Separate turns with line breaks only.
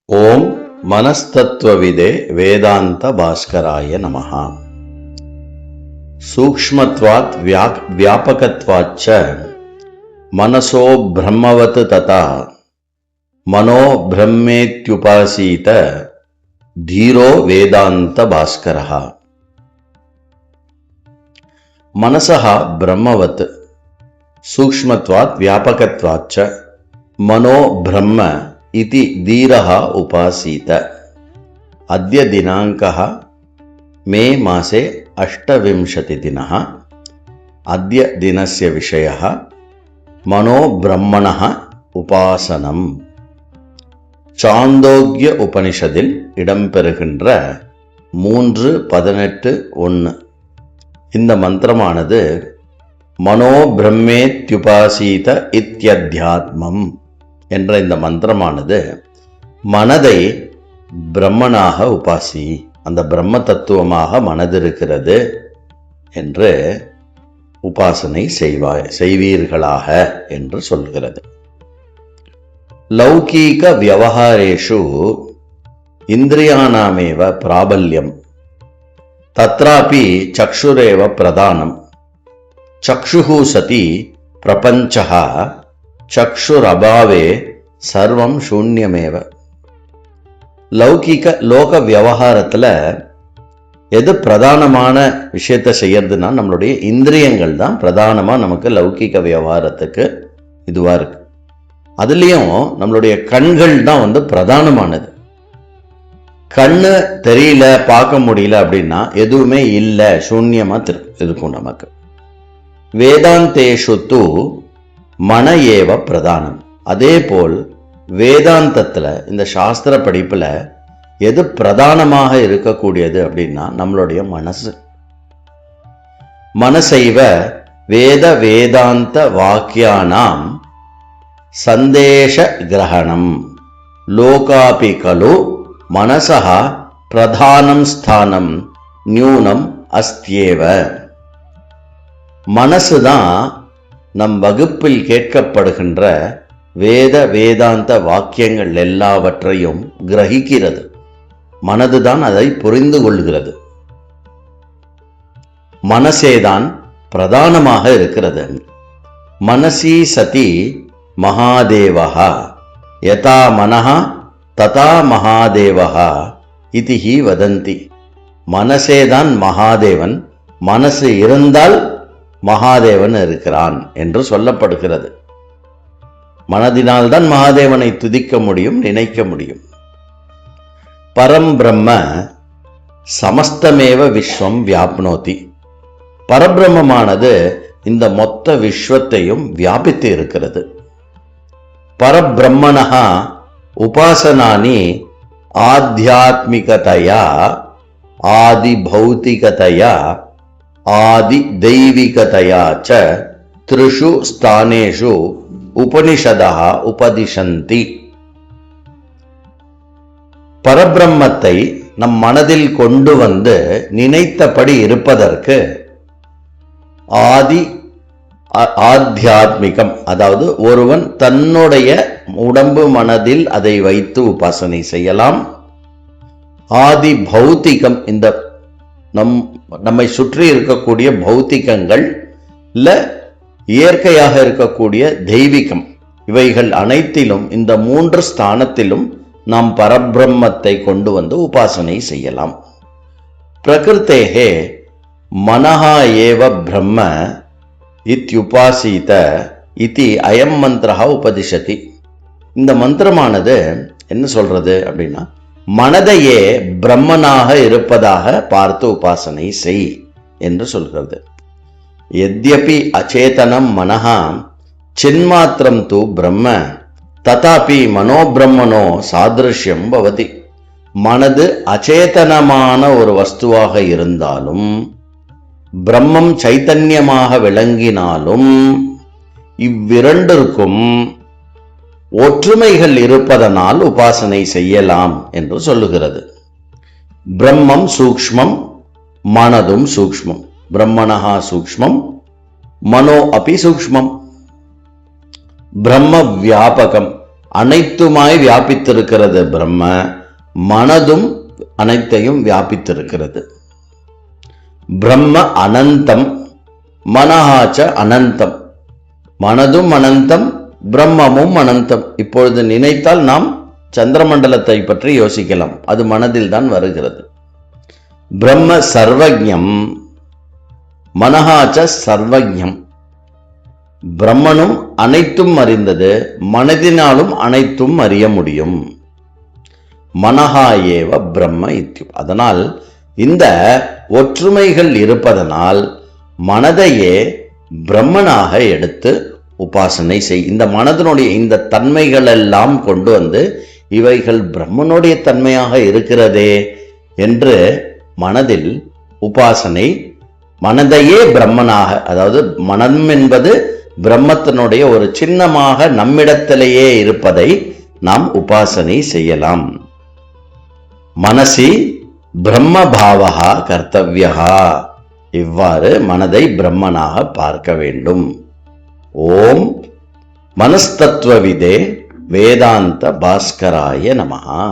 ஓம் மனஸ்தத்துவவிதே வேதாந்த பாஸ்கராய நமஹ. சூக்ஷ்மத்வாத் வியாபகத்வாச்ச மனசோ பிரம்மவத் ததா மனோ பிரம்மேத்யுபாசீத தீரோ வேதாந்த பாஸ்கரஹ. மனசஹ பிரம்மவத் சூக்ஷ்மத்வாத் வியாபகத்வாச்ச மனோ பிரம்ம इति धीरः उपासीत. अद्य दिनाङ्कः मे मासे 28 दिनः. अद्य दिनस्य विषयः मनोब्रह्मणः उपासनम्. சாந்தோக்கிய உபனிஷதில் இடம்பெறுகின்ற 3:18 இந்த மந்திரமானது மனோபிரம்மேத்யுபாசீத இத்யத்யாத்மம் என்ற இந்த மந்திரமானது மனதை பிரம்மனாக உபாசி, அந்த பிரம்ம தத்துவமாக மனதிருக்கிறது என்று உபாசனை செய்வீர்களாக என்று சொல்கிறது. லௌகீக வியவஹாரேஷு இந்திரியாணாமேவ பிராபல்யம் தத்ராபி சக்ஷுரேவ பிரதானம். சக்ஷுஹு சதி பிரபஞ்சஹ சக்ஷுரபாவே சர்வம் சூன்யமேவ. லௌகிக லோக விவகாரத்துல எது பிரதானமான விஷயத்தை செய்யறதுன்னா நம்மளுடைய இந்திரியங்கள் தான் பிரதானமா நமக்கு லௌகிக விவகாரத்துக்கு இதுவா இருக்கு. அதுலயும் நம்மளுடைய கண்கள் தான் பிரதானமானது. கண்ணு தெரியல, பார்க்க முடியல அப்படின்னா எதுவுமே இல்லை, சூன்யமா இருக்கும் நமக்கு. வேதாந்தேஷு து மன ஏவ பிரதானம். அதே போல் வேதாந்தத்துல இந்த சாஸ்திர படிப்புல எது பிரதானமாக இருக்கக்கூடியது அப்படின்னா நம்மளுடைய மனசு. மனசைவ வேத வேதாந்த வாக்கியானாம் சந்தேஷ கிரகணம் லோகாபி கலு மனசஹ பிரதானம் ஸ்தானம் நியூனம் அஸ்தியேவ. மனசுதான் நம் வகுப்பில் கேட்கப்படுகின்ற வேத வேதாந்த வாக்கியங்கள் எல்லாவற்றையும் கிரகிக்கிறது. மனதுதான் அதை புரிந்து கொள்கிறது. மனசேதான் பிரதானமாக இருக்கிறது. மனசி சதி மகாதேவஹா யதா மனஹா ததா மகாதேவஹா இதி ஹி வதந்தி. மனசேதான் மகாதேவன், மனசு இருந்தால் மகாதேவன் இருக்கிறான் என்று சொல்லப்படுகிறது. மனதினால்தான் மகாதேவனை துதிக்க முடியும், நினைக்க முடியும். பரம்பிரம்ம சமஸ்தமேவ விஸ்வம் வியாப்னோதி. பரபிரம்மமானது இந்த மொத்த விஸ்வத்தையும் வியாபித்து இருக்கிறது. பரபிரம்மணஹ உபாசனானி ஆத்தியாத்மிகதயா ஆதி பௌதிகதயா ஆதி தெய்வீகதயா ச த்ரிஷு ஸ்தானேஷு உபனிஷதः உபதிஷந்தி. பரபிரம்மத்தை நம் மனதில் கொண்டு வந்து நினைத்தபடி இருப்பதற்கு ஆத்தியாத்மிகம், அதாவது ஒருவன் தன்னுடைய உடம்பு மனதில் அதை வைத்து உபாசனை செய்யலாம். ஆதி பௌத்திகம், இந்த நம்மை சுற்றி இருக்கக்கூடிய பௌத்திகங்கள் இல்ல இயற்கையாக இருக்கக்கூடிய தெய்வீகம், இவைகள் அனைத்திலும் இந்த 3 ஸ்தானத்திலும் நாம் பரபிரம்மத்தை கொண்டு வந்து உபாசனை செய்யலாம். பிரகிருத்தேஹே மனஹா ஏவ பிரம்ம இத்யுபாசீத இதி அயம் மந்திரஹ உபதிஷதி. இந்த மந்திரமானது என்ன சொல்றது அப்படின்னா, மனதையே பிரம்மனாக இருப்பதாக பார்த்து உபாசனை செய் என்று சொல்கிறது. யத்யபி அச்சேதனம் மனஹா சின்மாத்திரம் து பிரம்ம ததாபி மனோபிரம்மனோ சாதிருஷ்யம் பவதி. மனது அச்சேதனமான ஒரு வஸ்துவாக இருந்தாலும் பிரம்மம் சைத்தன்யமாக விளங்கினாலும் இவ்விரண்டிற்கும் ஒற்றுமைகள் இருப்பதனால் உபாசனை செய்யலாம் என்று சொல்லுகிறது. பிரம்மம் சூக்ஷ்மம், மனதும் சூக்ஷ்மம். பிரம்மணஹா சூக்ஷ்மம் மனோ அபி சூக்ஷ்மம். பிரம்ம வியாபகம், அனைத்துமாய் வியாபித்திருக்கிறது பிரம்ம, மனதும் அனைத்தையும் வியாபித்திருக்கிறது. பிரம்ம அனந்தம், மனஹாச்ச அனந்தம். மனதும் அனந்தம், பிரம்மமும் அனந்தம். இப்பொழுது நினைத்தால் நாம் சந்திரமண்டலத்தை பற்றி யோசிக்கலாம், அது மனதில் தான் வருகிறது. பிரம்ம சர்வஜம், மனஹாச்ச சர்வஜம். பிரம்மனும் அனைத்தும் அறிந்தது, மனதினாலும் அனைத்தும் அறிய முடியும். மனஹா ஏவ பிரம்ம இத்யும். அதனால் இந்த ஒற்றுமைகள் இருப்பதனால் மனதையே பிரம்மனாக எடுத்து உபாசனை செய். இந்த மனதனுடைய இந்த தன்மைகள் எல்லாம் கொண்டு வந்து இவைகள் பிரம்மனுடைய தன்மையாக இருக்கிறதே என்று மனதில் உபாசனை, மனதையே பிரம்மனாக, அதாவது மனம் என்பது பிரம்மத்தினுடைய ஒரு சின்னமாக நம்மிடத்திலேயே இருப்பதை நாம் உபாசனை செய்யலாம். மனசி பிரம்மபாவகா கர்த்தவ்யா. இவ்வாறு மனதை பிரம்மனாக பார்க்க வேண்டும். ஓம் மனஸ்தத்துவவிதே வேதாந்த பாஸ்கராய நமஹா.